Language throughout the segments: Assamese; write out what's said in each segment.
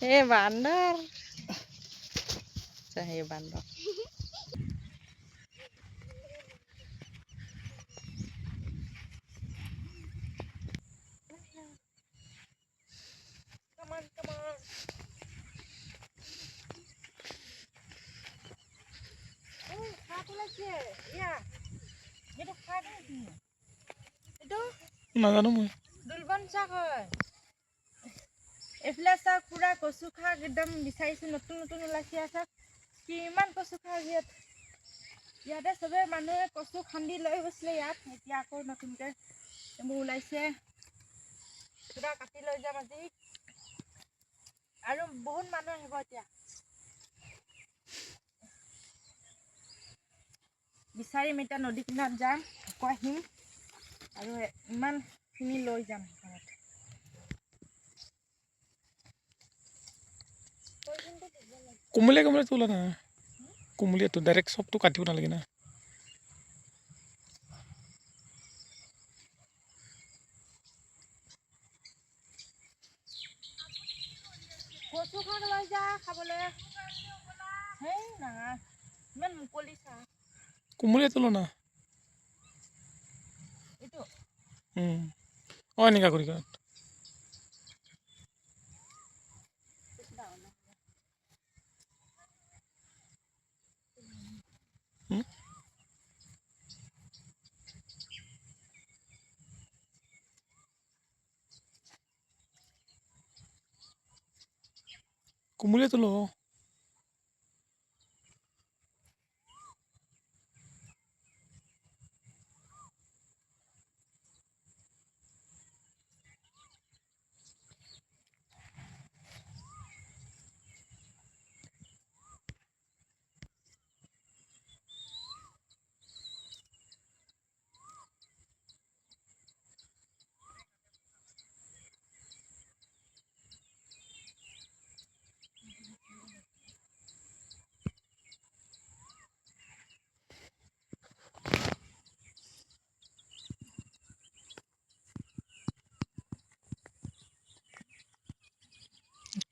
हे बांदर हे बांदर নাজানো মই দুলবন শাক হয় এফালে শাক পুৰা কচু শাক একদম বিচাৰিছো নতুন নতুন ওলাইছে শাক কিমান কচু শাক ইয়াতে চবে মানুহে কচু খান্দি লৈ গৈছিলে ইয়াত এতিয়া আকৌ নতুনকৈ এইবোৰ ওলাইছে পুৰা কাটি লৈ যাম আজি আৰু বহুত মানুহ আহিব এতিয়া বিচাৰিম এতিয়া নদী কিনাৰত যাম আকৌ আহিম আৰু ইমানখিনি লৈ যাম কুমলীয়া কুমলীয়া তোলা না কুমলীয়াটো ডাইৰেক্ট চবটো কাটিব নালাগে না কচু শাক লৈ যা খাবলৈ হেই না ইমান মুকলি চা কুমলীয়া তোলা না এইটো এনেকুৱা কৰি কুমলীয়া তোলো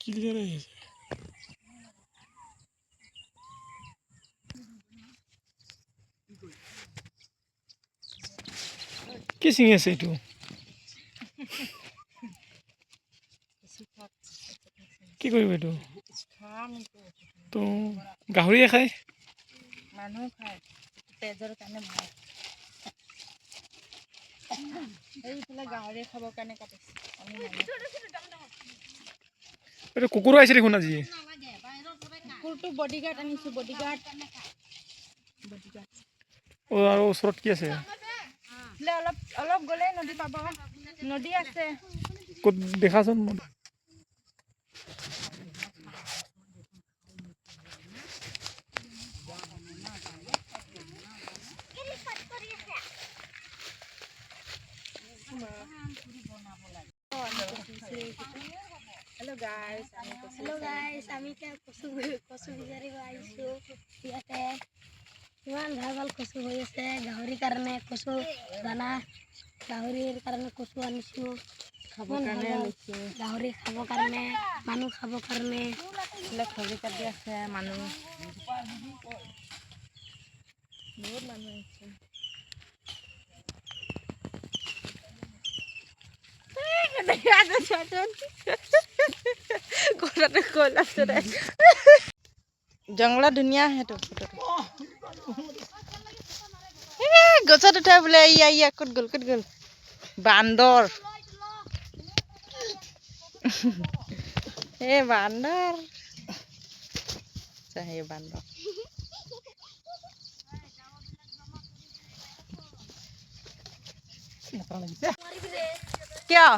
ক্লিয়াৰ আহিছে কি ছিঙি আছে এইটো কি কৰিব এইটো তো গাহৰিয়ে খায় মানুহ খায় তেজৰ কাৰণে ভাল এইফালে গাহৰি খাবৰ কাৰণে কাটিছে এইটো কুকুৰো আহিছে দেখোন আজি কুকুৰটো বডিগাৰ্ড আনিছোঁ বডিগাৰ্ড আৰু ওচৰত কি আছে অলপ অলপ গ'লে নদী পাব নদী আছে ক'ত দেখাচোন हेलो गाइस আমি কচু বিচাৰিব আহিছোঁ ইয়াতে ইমান ভাল ভাল কচু হৈ আছে গাহৰিৰ কাৰণে কচু দানা গাহৰিৰ কাৰণে কচু আনিছোঁ খাবৰ কাৰণে লৈছোঁ গাহৰি খাবৰ কাৰণে মানুহ খাবৰ কাৰণে খৰি কাটি আছে মানুহ বহুত মানুহ আহিছে জংঘলত ধুনীয়া সেইটো গছত উঠাই বোলে ইয়া ক'ত গ'ল বান্দৰ হে বান্দৰ হে বান্দৰ কিয়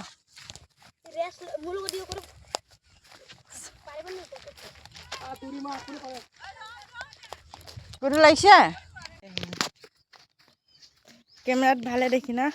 গৰু লাগিছে কেমেৰাত ভালে দেখি না